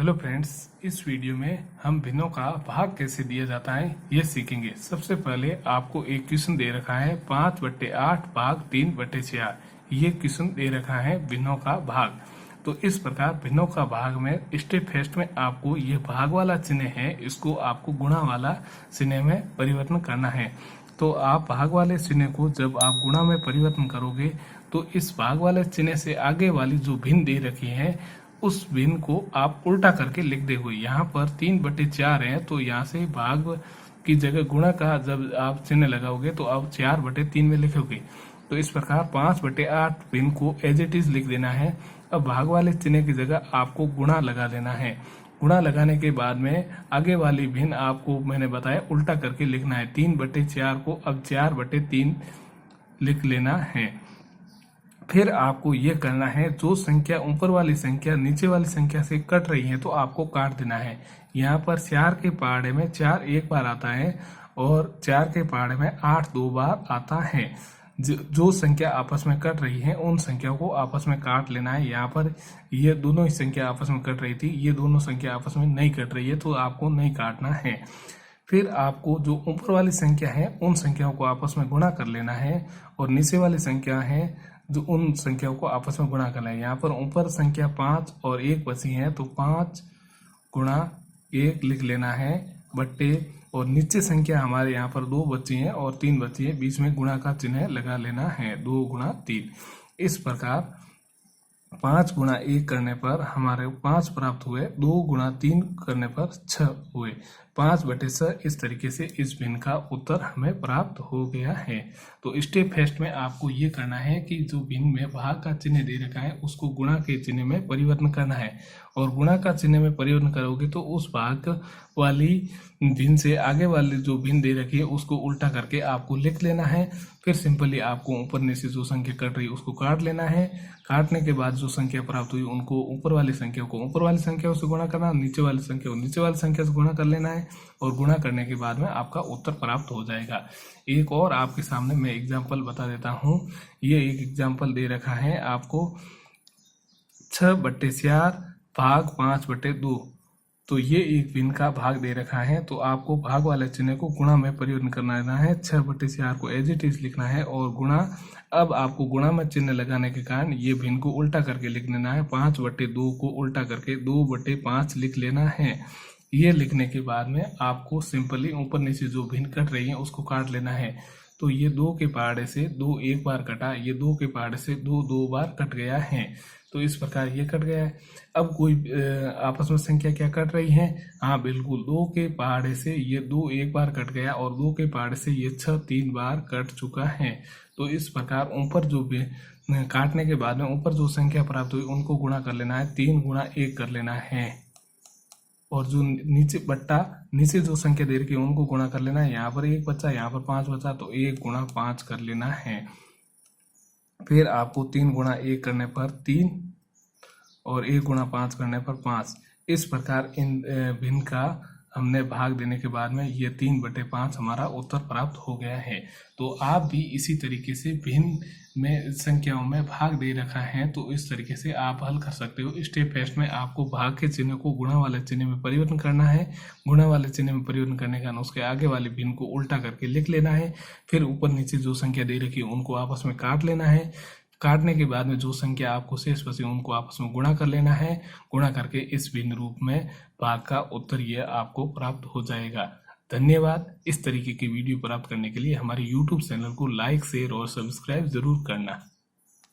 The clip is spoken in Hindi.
हेलो फ्रेंड्स, इस वीडियो में हम भिन्नों का भाग कैसे दिया जाता है ये सीखेंगे। सबसे पहले आपको एक क्वेश्चन दे रखा है 5/8 भाग 3/4। ये क्वेश्चन दे रखा है भिन्नों का भाग। तो इस प्रकार भिन्नों का भाग में स्टेप फर्स्ट में आपको ये भाग वाला चिन्ह है, इसको आपको गुणा वाला चिन्ह में परिवर्तन करना है। तो आप भाग वाले चिन्ह को जब आप गुणा में परिवर्तन करोगे तो इस भाग वाले चिन्ह से आगे वाली जो भिन्न दे रखी है उस भिन्न को आप उल्टा करके लिख दोगे। यहाँ पर 3/4 है तो यहाँ से भाग की जगह गुणा का जब आप चिन्ह लगाओगे तो आप 4/3 में लिखोगे। तो इस प्रकार 5/8 भिन्न को एज इट इज लिख देना है। अब भाग वाले चिन्ह की जगह आपको गुणा लगा देना है। गुणा लगाने के बाद में आगे वाली भिन्न आपको मैंने बताया उल्टा करके लिखना है। 3/4 को अब 4/3 लिख लेना है। फिर आपको ये करना है, जो संख्या ऊपर वाली संख्या नीचे वाली संख्या से कट रही है तो आपको काट देना है। यहाँ पर 4 के पहाड़े में 4 एक बार आता है और 4 के पहाड़े में 8 दो बार आता है। जो संख्या आपस में कट रही है उन संख्याओं को आपस में काट लेना है। यहाँ पर ये दोनों ही संख्या आपस में कट रही थी, ये दोनों संख्या आपस में नहीं कट रही है तो आपको नहीं काटना है। फिर आपको जो ऊपर वाली संख्या है उन संख्याओं को आपस में गुणा कर लेना है और नीचे वाली संख्या है जो उन संख्याओं को आपस में गुणा करना है। यहाँ पर ऊपर संख्या 5 और 1 बची है तो 5 गुणा 1 लिख लेना है बट्टे, और नीचे संख्या हमारे यहाँ पर 2 बची है और 3 बची है, बीच में गुणा का चिन्ह लगा लेना है। 2 गुणा 3। इस प्रकार 5 गुणा 1 करने पर हमारे 5 प्राप्त हुए, 2 गुणा 3 करने पर 6 हुए। 5/6 इस तरीके से इस भिन्न का उत्तर हमें प्राप्त हो गया है। तो स्टेप फर्स्ट में आपको ये करना है कि जो भिन्न में भाग का चिन्ह दे रखा है उसको गुणा के चिन्ह में परिवर्तन करना है, और गुणा का चिन्ह में परिवर्तन करोगे तो उस भाग वाली भिन्न से आगे वाली जो भिन्न दे रखी है उसको उल्टा करके आपको लिख लेना है। फिर सिंपली आपको ऊपर नीचे जो संख्या कट रही है उसको काट लेना है। काटने के बाद जो संख्या प्राप्त हुई उनको ऊपर वाली संख्या को ऊपर वाली संख्या से गुणा करना, नीचे वाली संख्या को नीचे वाली संख्या से गुणा कर लेना है, और गुणा करने के बाद में आपका उत्तर प्राप्त हो जाएगा। एक और आपके सामने मैं एग्जाम्पल बता देता हूँ। ये एक एग्जाम्पल दे रखा है आपको 6/4 भाग 5/2। तो ये एक भिन्न का भाग दे रखा है तो आपको भाग वाले चिन्ह को गुणा में परिवर्तन करना है। 6/4 को एज इट इज लिखना है और गुणा, अब आपको गुणा में चिन्ह लगाने के कारण ये भिन्न को उल्टा करके लिख लेना है। 5/2 को उल्टा करके 2/5 लिख लेना है। ये लिखने के बाद में आपको सिंपली ऊपर नीचे जो भिन्न कट रही है उसको काट लेना है। तो ये 2 के पहाड़े से 2 एक बार कटा, ये 2 के पहाड़े से 2 दो बार कट गया है। तो इस प्रकार ये कट गया है। अब कोई आपस में संख्या क्या कट रही है? हाँ बिल्कुल, 2 के पहाड़े से ये 2 एक बार कट गया और 2 के पहाड़े से ये 6 3 बार कट चुका है। तो इस प्रकार ऊपर जो भी काटने के बाद में ऊपर जो संख्या प्राप्त हुई उनको गुणा कर लेना है। 3 गुणा 1 कर लेना है, और जो नीचे बट्टा नीचे जो संख्या दे रखी है उनको गुणा कर लेना है। यहाँ पर 1 बचा, यहाँ पर 5 बचा तो 1 गुणा 5 कर लेना है। फिर आपको 3 गुणा 1 करने पर 3 और 1 गुणा 5 करने पर 5। इस प्रकार इन भिन्न का हमने भाग देने के बाद में ये 3/5 हमारा उत्तर प्राप्त हो गया है। तो आप भी इसी तरीके से भिन्न में संख्याओं में भाग दे रखा है तो इस तरीके से आप हल कर सकते हो। स्टेप फर्स्ट में आपको भाग के चिन्ह को गुणा वाले चिन्ह में परिवर्तन करना है। गुणा वाले चिन्ह में परिवर्तन करने का उसके आगे वाले भिन्न को उल्टा करके लिख लेना है। फिर ऊपर नीचे जो संख्या दे रखी है उनको आपस में काट लेना है। काटने के बाद में जो संख्या आपको शेष बची उनको आपस में गुणा कर लेना है। गुणा करके इस भिन्न रूप में भाग का उत्तर ये आपको प्राप्त हो जाएगा। धन्यवाद। इस तरीके की वीडियो प्राप्त करने के लिए हमारे YouTube चैनल को लाइक, शेयर और सब्सक्राइब जरूर करना।